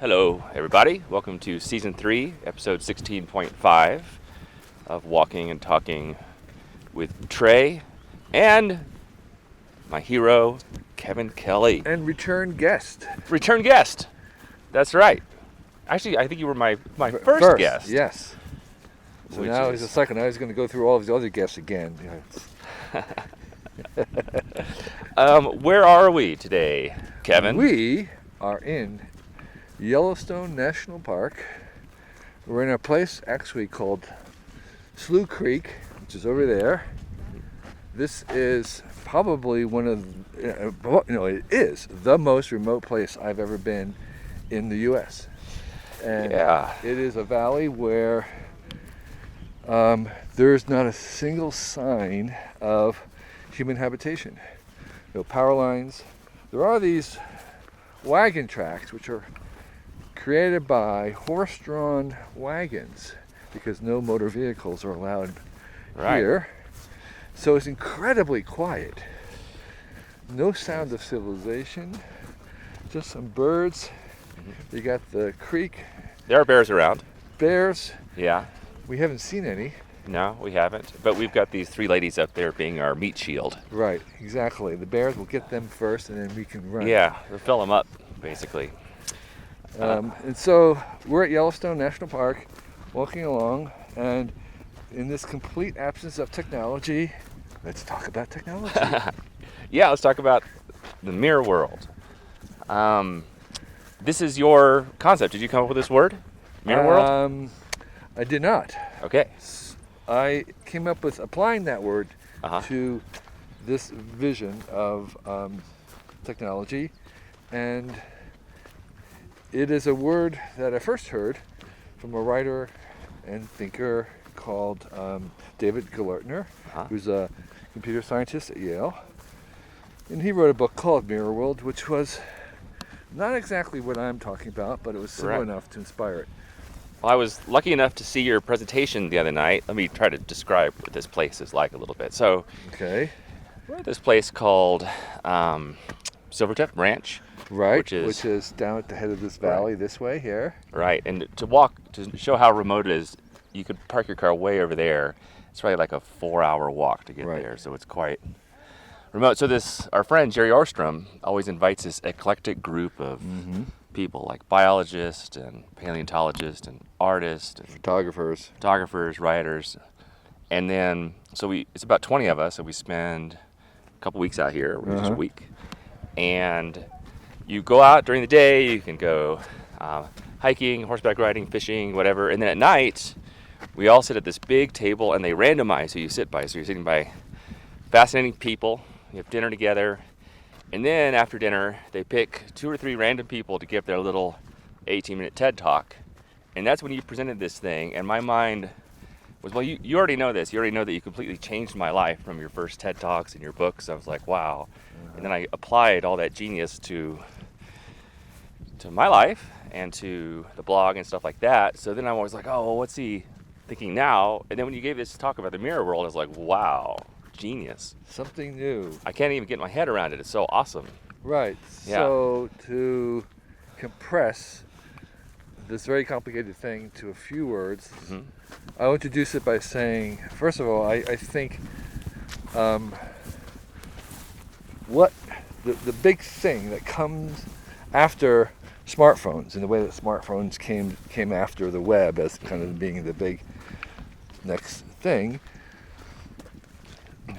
Hello, everybody. Welcome to Season 3, Episode 16.5 of Walking and Talking with Trey and my hero, Kevin Kelly. And return guest. Return guest. That's right. Actually, I think you were my first guest. Yes. So now he's a second. I was going to go through all of the other guests again. Where are we today, Kevin? We are in Yellowstone National Park. We're in a place actually called Slough Creek, which is over there. This is probably one of, it is the most remote place I've ever been in the U.S. And it is a valley where there's not a single sign of human habitation. No power lines. There are these wagon tracks which are created by horse-drawn wagons because no motor vehicles are allowed here. So it's incredibly quiet. No sound of civilization, just some birds. You got the creek. There are bears around. Bears. Yeah. We haven't seen any. No, we haven't. But we've got these three ladies up there being our meat shield. Right, exactly. The bears will get them first and then we can run. Yeah, they'll fill them up, basically. And so we're at Yellowstone National Park, walking along, and in this complete absence of technology, let's talk about technology. Yeah, let's talk about the Mirrorworld. This is your concept. Did you come up with this word? Mirrorworld? I did not. Okay. I came up with applying that word Uh-huh. to this vision of technology, and it is a word that I first heard from a writer and thinker called David Galertner, Uh-huh. who's a computer scientist at Yale. And he wrote a book called Mirrorworld, which was not exactly what I'm talking about, but it was similar enough to inspire it. Well, I was lucky enough to see your presentation the other night. Let me try to describe what this place is like a little bit. So, Okay. we're at this place called Silvertip Ranch. Right, Which is down at the head of this valley this way here. Right, and to show how remote it is, you could park your car way over there. It's probably like a 4-hour walk to get there, so it's quite remote. So our friend Jerry Orstrom always invites this eclectic group of people, like biologists and paleontologists and artists and Photographers, writers, and then it's about 20 of us, and we spend a couple weeks out here, just a week, and you go out during the day. You can go hiking, horseback riding, fishing, whatever, and then at night we all sit at this big table, and they randomize who you sit by. So you're sitting by fascinating people. You have dinner together. And then after dinner, they pick 2 or 3 random people to give their little 18-minute TED Talk. And that's when you presented this thing. And my mind was, well, you already know this. You already know that you completely changed my life from your first TED Talks and your books. I was like, wow. And then I applied all that genius to my life and to the blog and stuff like that. So then I was like, oh, well, what's he thinking now? And then when you gave this talk about the mirror world, I was like, wow. Genius. Something new. I can't even get my head around it. It's so awesome. Right. Yeah. So to compress this very complicated thing to a few words, I'll introduce it by saying, first of all, I think what the big thing that comes after smartphones, in the way that smartphones came after the web as kind of being the big next thing.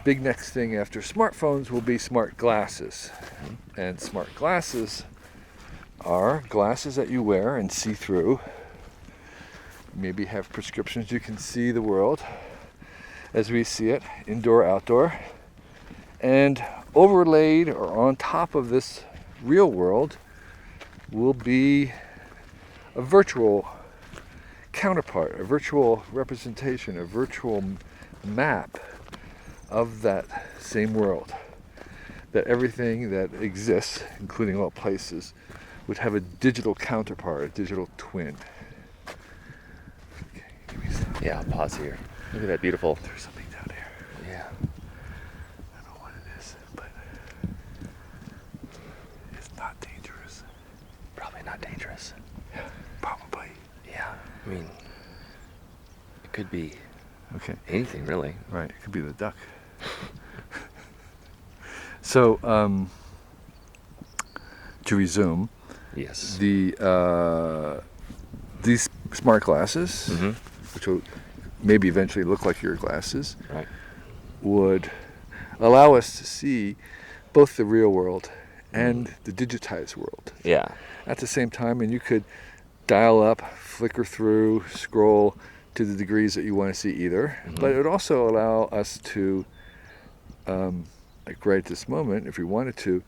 Big next thing after smartphones will be smart glasses. And smart glasses are glasses that you wear and see through. Maybe have prescriptions, you can see the world as we see it, indoor, outdoor. And overlaid or on top of this real world will be a virtual counterpart, a virtual representation, a virtual map of that same world. That everything that exists, including all places, would have a digital counterpart, a digital twin. Okay, give me some. Yeah, I'll pause here. Look at that beautiful. There's something down there. Yeah. I don't know what it is, but it's not dangerous. Probably not dangerous. dangerous. Probably. Yeah. I mean, it could be Okay. anything, really. Right. It could be the duck. So, to resume, Yes. these smart glasses, Mm-hmm. which will maybe eventually look like your glasses, Right. would allow us to see both the real world and the digitized world Yeah. at the same time, and you could dial up, flicker through, scroll to the degrees that you want to see either. But it would also allow us to, like right at this moment, if we wanted to,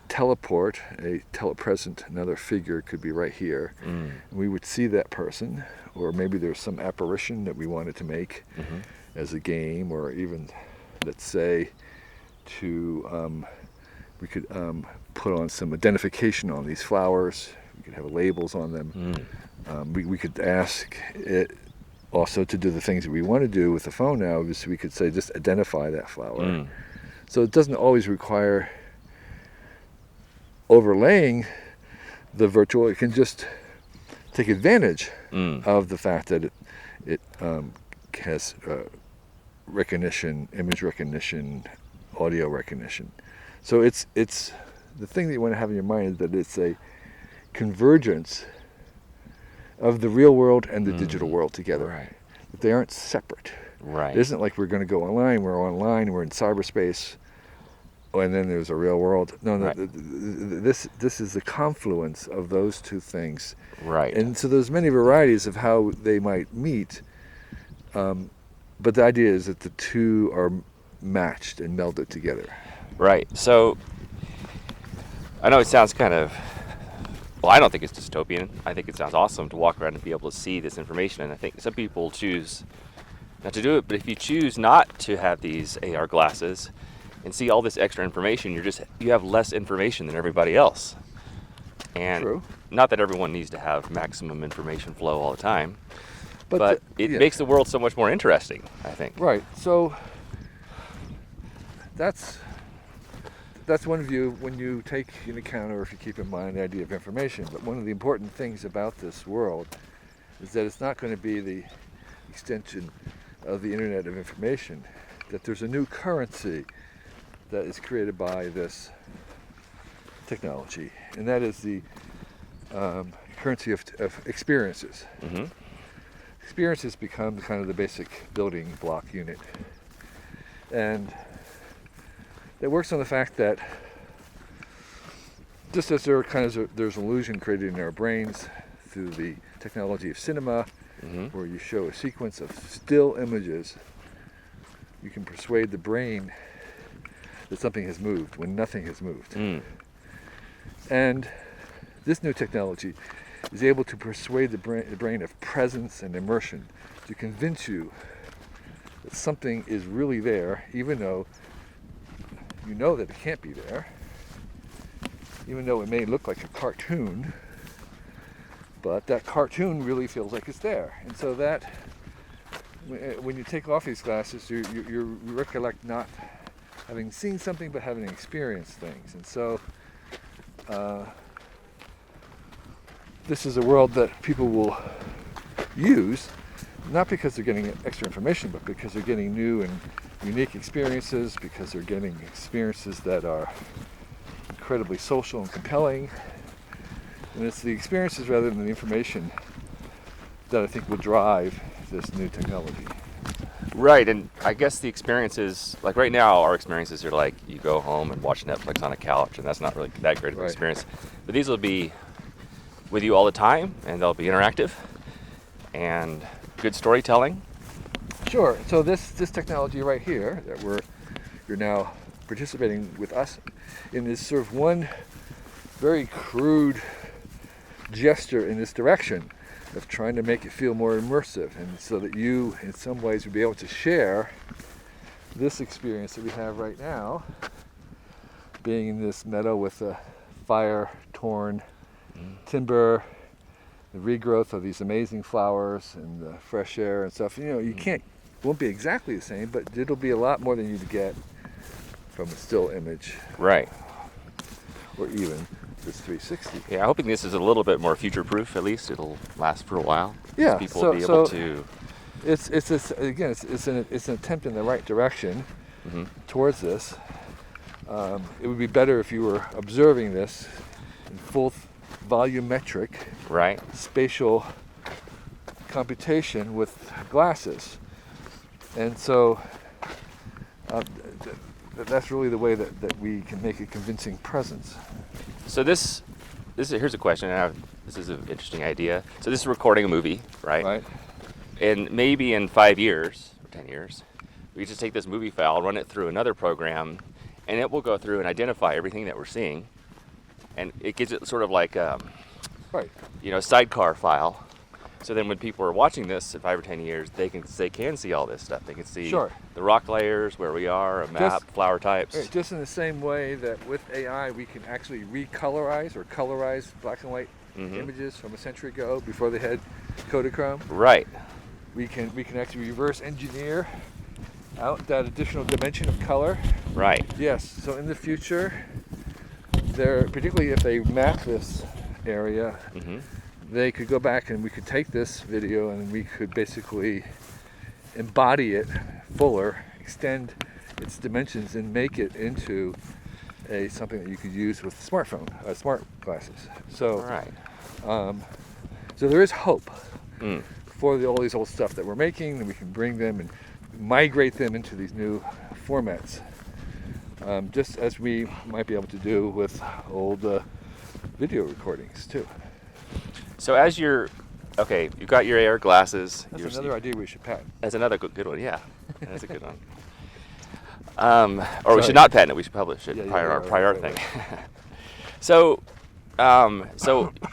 teleport a telepresent, another figure could be right here. We would see that person, or maybe there's some apparition that we wanted to make as a game, or even, let's say, to we could put on some identification on these flowers. We could have labels on them. We could ask it also to do the things that we want to do with the phone now. Is we could say just identify that flower. So it doesn't always require overlaying the virtual. It can just take advantage of the fact that it has recognition, image recognition, audio recognition. So it's the thing that you want to have in your mind is that it's a convergence of the real world and the digital world together. Right. That they aren't separate. Right. It isn't like we're going to go online. We're in cyberspace, and then there's a real world. No, Right. This is the confluence of those two things. Right. And so there's many varieties of how they might meet, but the idea is that the two are matched and melded together. Right. So I know it sounds kind of, well, I don't think it's dystopian. I think it sounds awesome to walk around and be able to see this information. And I think some people choose not to do it. But if you choose not to have these AR glasses and see all this extra information, you have less information than everybody else. And True. not that everyone needs to have maximum information flow all the time, but it yeah. makes the world so much more interesting, I think. Right. So that's one view when you take into account, or if you keep in mind, the idea of information. But one of the important things about this world is that it's not going to be the extension of the Internet of Information, that there's a new currency that is created by this technology, and that is the currency of experiences. Experiences become kind of the basic building block unit, and it works on the fact that just as there's illusion created in our brains through the technology of cinema, where you show a sequence of still images, you can persuade the brain that something has moved when nothing has moved. And this new technology is able to persuade the brain of presence and immersion, to convince you that something is really there, even though you know that it can't be there, even though it may look like a cartoon, but that cartoon really feels like it's there. And so that, when you take off these glasses, you recollect not having seen something, but having experienced things. And so this is a world that people will use, not because they're getting extra information, but because they're getting new and unique experiences, because they're getting experiences that are incredibly social and compelling. And it's the experiences rather than the information that I think will drive this new technology. Right, and I guess the experiences, like right now, our experiences are like you go home and watch Netflix on a couch, and that's not really that great of an experience. But these will be with you all the time, and they'll be interactive and good storytelling. Sure. So this technology right here that you're now participating with us in is sort of one very crude gesture in this direction of trying to make it feel more immersive, and so that you, in some ways, would be able to share this experience that we have right now, being in this meadow with the fire-torn timber, the regrowth of these amazing flowers, and the fresh air and stuff. You know, won't be exactly the same, but it'll be a lot more than you'd get from a still image. Right. Or even this 360. Yeah, I'm hoping this is a little bit more future-proof. At least it'll last for a while. Yeah, People will be able to. It's an attempt in the right direction towards this. It would be better if you were observing this in full volumetric Right. spatial computation with glasses, and so that's really the way that we can make a convincing presence. So here's a question. This is an interesting idea. So this is recording a movie, right? Right. And maybe in 5 years or 10 years, we just take this movie file, run it through another program, and it will go through and identify everything that we're seeing, and it gives it sort of like Right. sidecar file. So then when people are watching this in 5 or 10 years, they can see all this stuff. They can see Sure. the rock layers, where we are, a map, flower types. Just in the same way that with AI we can actually recolorize or colorize black and white images from a century ago before they had Kodachrome. Right. We can actually reverse engineer out that additional dimension of color. Right. Yes. So in the future, particularly if they map this area, they could go back and we could take this video and we could basically embody it fuller, extend its dimensions, and make it into something that you could use with smart glasses. So, Right. So there is hope for all these old stuff that we're making, and we can bring them and migrate them into these new formats, just as we might be able to do with old video recordings too. So as you've got your AR glasses. That's another idea we should patent. That's another good one. Yeah, that's a good one. Or we should not patent it. We should publish it. Prior thing. So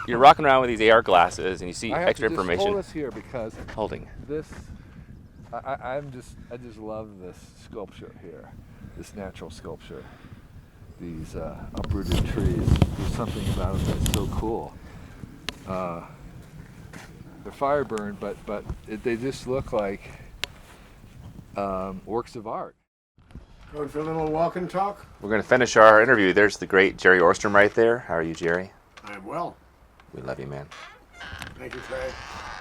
you're rocking around with these AR glasses, and you see extra information. I have to hold this here because Holding. this. I just love this sculpture here, this natural sculpture. These uprooted trees. There's something about it that's so cool. They're fire burned, but they just look like works of art. Going for a little walk and talk? We're going to finish our interview. There's the great Jerry Orstrom right there. How are you, Jerry? I am well. We love you, man. Thank you, Trey.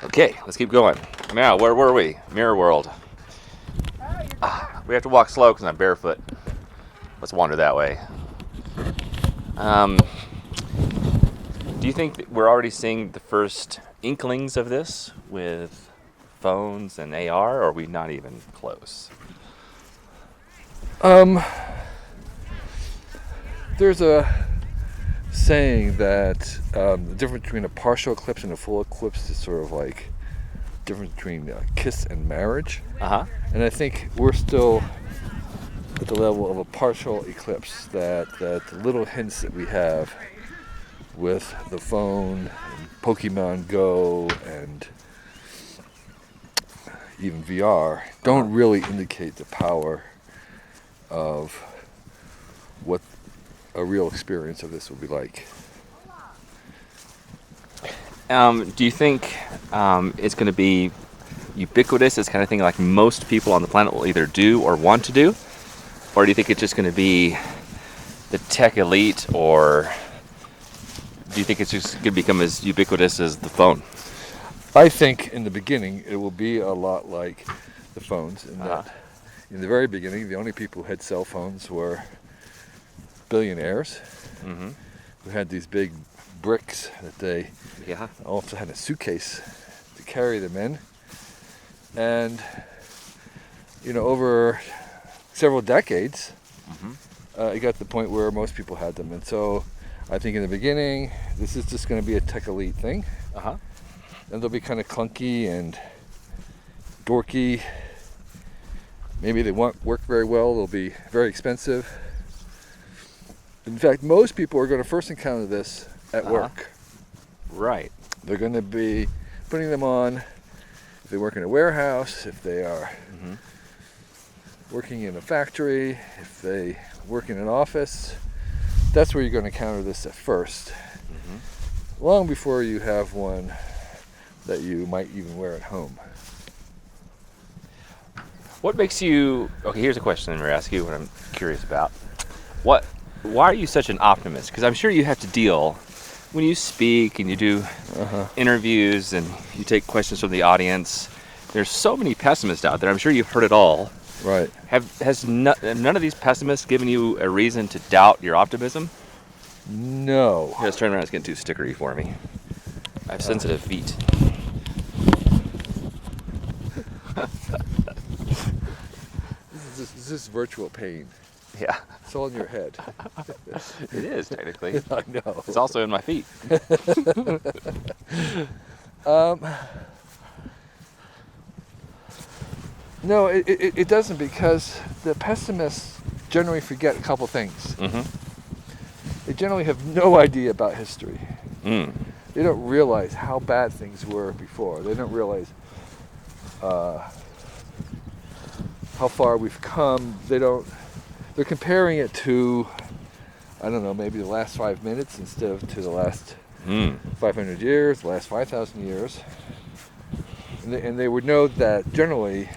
Okay, let's keep going. Now, where were we? Mirrorworld. We have to walk slow because I'm barefoot. Let's wander that way. Do you think that we're already seeing the first inklings of this with phones and AR, or are we not even close? There's a saying that the difference between a partial eclipse and a full eclipse is sort of like the difference between a kiss and marriage. And I think we're still at the level of a partial eclipse, that the little hints that we have with the phone and Pokemon Go and even VR don't really indicate the power of what a real experience of this will be like. Do you think it's going to be ubiquitous, this kind of thing like most people on the planet will either do or want to do? Or do you think it's just going to be the tech elite, or do you think it's just going to become as ubiquitous as the phone? I think in the beginning it will be a lot like the phones, in that in the very beginning the only people who had cell phones were billionaires who had these big bricks that they also had a suitcase to carry them in. And over several decades it got to the point where most people had them. And so I think in the beginning this is just going to be a tech elite thing. And they'll be kind of clunky and dorky. Maybe they won't work very well. They'll be very expensive. In fact, most people are going to first encounter this at work. Right. They're going to be putting them on if they work in a warehouse, if they are working in a factory, if they work in an office. That's where you're going to encounter this at first. Long before you have one that you might even wear at home. What makes you... Okay, here's a question I'm going to ask you, what I'm curious about. What why are you such an optimist? Because I'm sure you have to deal when you speak and you do interviews and you take questions from the audience. There's so many pessimists out there. I'm sure you've heard it all. Right. Has none of these pessimists given you a reason to doubt your optimism? No. Here, let's turn around. It's getting too stickery for me. I have sensitive feet. This is virtual pain. Yeah, It's all in your head. it is technically. I know. It's also in my feet. No, it doesn't, because the pessimists generally forget a couple things. Mm-hmm. They generally have no idea about history. Mm. They don't realize how bad things were before. They don't realize how far we've come. They're comparing it to, I don't know, maybe the last 5 minutes instead of to the last 500 years, the last 5,000 years. And they would know that generally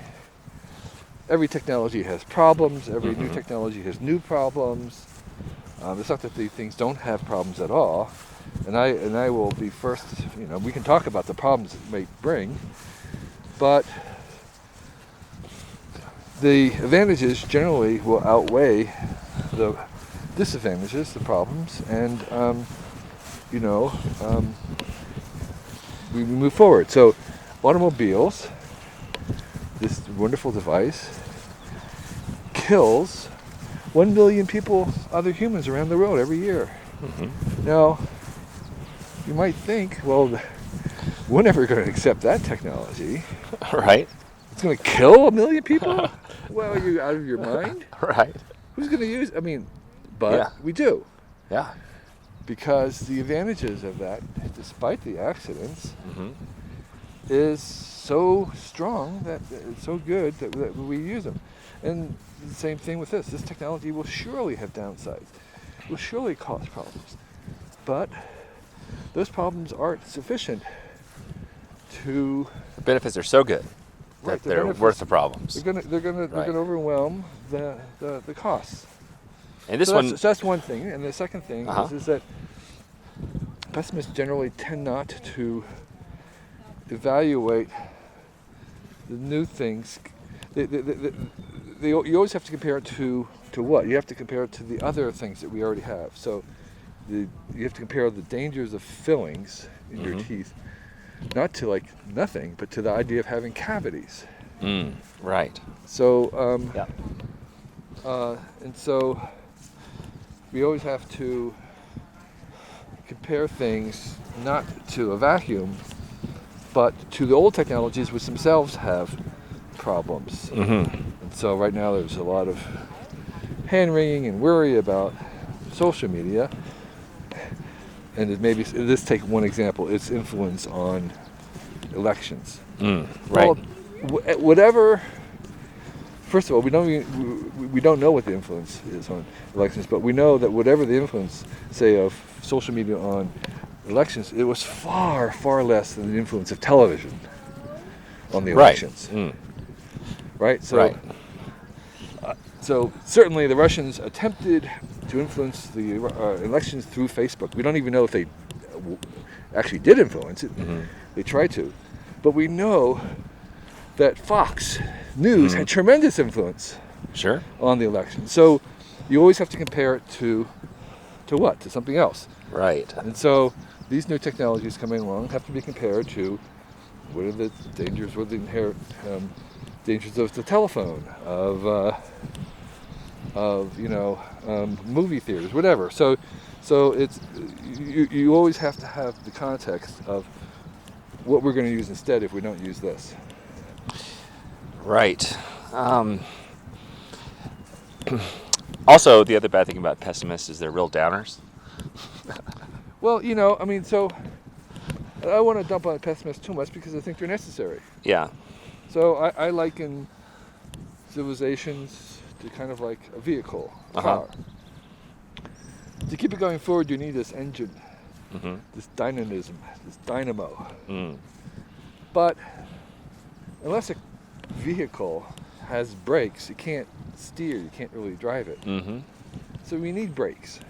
every technology has problems, every new technology has new problems. It's not that these things don't have problems at all. And I will be first, we can talk about the problems it may bring, but the advantages generally will outweigh the disadvantages, the problems, and we move forward. So automobiles, this wonderful device, kills 1 million people, other humans around the world every year. Mm-hmm. Now, you might think, well, we're never going to accept that technology. Right. It's going to kill 1 million people? Well, are you out of your mind? Right. Who's going to use? But we do. Yeah. Because the advantages of that, despite the accidents, Mm-hmm. is so strong, that it's so good that we use them. And the same thing with this. This technology will surely have downsides. It will surely cause problems. But those problems aren't sufficient to... The benefits are so good that Right, the they're benefits- worth the problems. They're gonna overwhelm the costs. And this so one, that's one thing. And the second thing Uh-huh. is that pessimists generally tend not to evaluate the new things. You always have to compare it to what? You have to compare it to the other things that we already have. So you have to compare the dangers of fillings in your teeth, not to like nothing, but to the idea of having cavities. right. So Yeah. and so we always have to compare things not to a vacuum, but to the old technologies which themselves have problems. Mm-hmm. And so right now there's a lot of hand-wringing and worry about social media. And let's take one example, its influence on elections. Right. Well, whatever. First of all, we don't know what the influence is on elections, but we know that whatever the influence, say, of social media on elections, it was far, far less than the influence of television on the elections. Right. So, Right. So certainly the Russians attempted to influence the elections through Facebook. We don't even know if they actually did influence it. They tried to, but we know that Fox News had tremendous influence Sure. on the election. So you always have to compare it to what? To something else. Right. And so these new technologies coming along have to be compared to what are the dangers, what are the inherent dangers of the telephone, of movie theaters, whatever. So it's you always have to have the context of what we're going to use instead if we don't use this. Right. Also, the other bad thing about pessimists is they're real downers. Well, so I don't want to dump on pessimists too much because I think they're necessary. Yeah. So I liken civilizations to kind of like a vehicle, a car. To keep it going forward, you need this engine, this dynamism, this dynamo. But unless a vehicle has brakes, you can't steer, you can't really drive it. So we need brakes.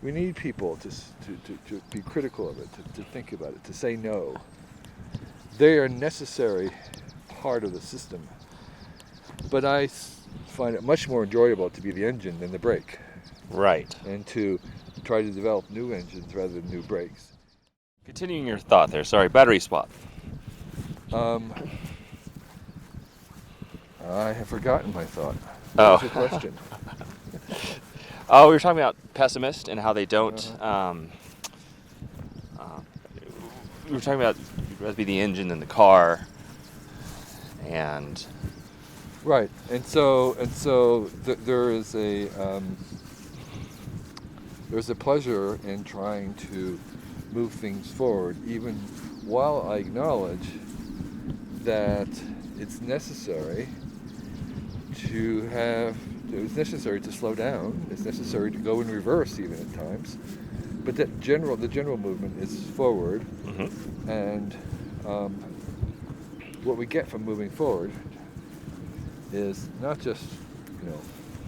We need people to be critical of it, to think about it, to say no. They are a necessary part of the system. But I find it much more enjoyable to be the engine than the brake, Right. and to try to develop new engines rather than new brakes. Continuing your thought there. Sorry, battery swap. I have forgotten my thought. Oh. What was your question? Oh, we were talking about pessimist and how they don't. We were talking about you'd rather be the engine than the car, and Right, and so there is there's a pleasure in trying to move things forward, even while I acknowledge that it's necessary it's necessary to slow down. It's necessary to go in reverse even at times. But the general movement is forward, and what we get from moving forward is not just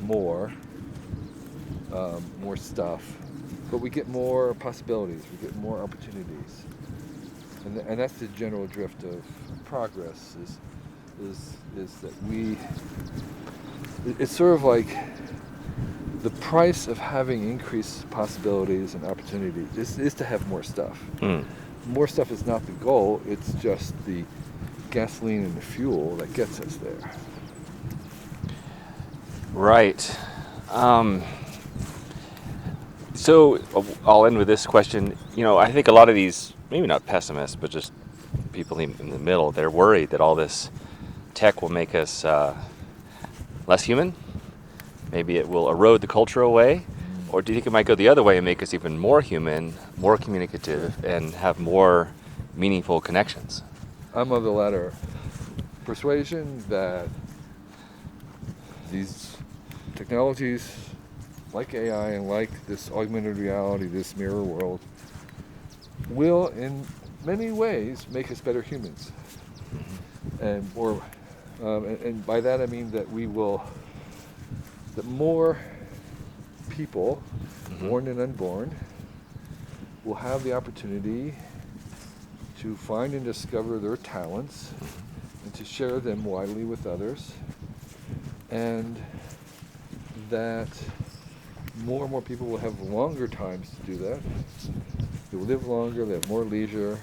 more stuff, but we get more possibilities. We get more opportunities, and that's the general drift of progress. Is that it's sort of like the price of having increased possibilities and opportunities is to have more stuff. More stuff is not the goal, it's just the gasoline and the fuel that gets us there. right. So I'll end with this question. I think a lot of these, maybe not pessimists, but just people in the middle, they're worried that all this tech will make us less human. Maybe it will erode the culture away. Or do you think it might go the other way and make us even more human, more communicative, and have more meaningful connections? I'm of the latter persuasion that these technologies like AI and like this augmented reality, this mirror world, will in many ways make us better humans. And by that I mean that that more people, born and unborn, will have the opportunity to find and discover their talents and to share them widely with others, and that more and more people will have longer times to do that. They will live longer, they have more leisure,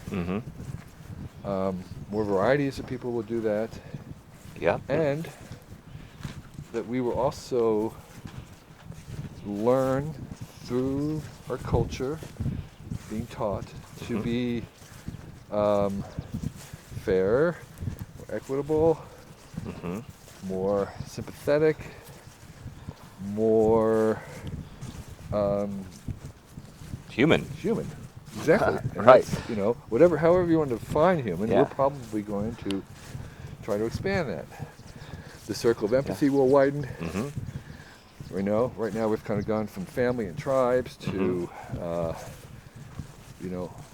more varieties of people will do that. Yeah. And that we will also learn through our culture, being taught to be fair, more equitable, more sympathetic, more Human. Exactly. And Right. that's, however you want to define human, Yeah. we're probably going to try to expand that. The circle of empathy will widen. Right now we've kind of gone from family and tribes to,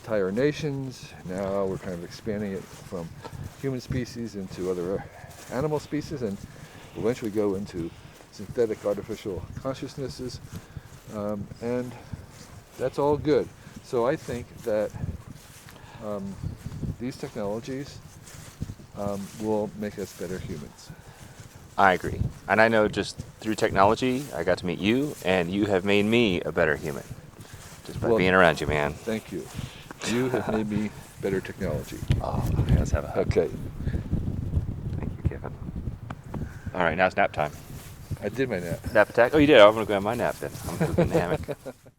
entire nations. Now we're kind of expanding it from human species into other animal species, and eventually go into synthetic artificial consciousnesses, and that's all good. So I think that these technologies will make us better humans. I agree. And I know just through technology, I got to meet you, and you have made me a better human. Just by being around you, man. Thank you. You have made me better technology. Oh, okay, let's have a hug. Okay. Thank you, Kevin. All right, now it's nap time. I did my nap. Nap attack? Oh, you did? I'm going to go have my nap then. I'm going to go in the hammock.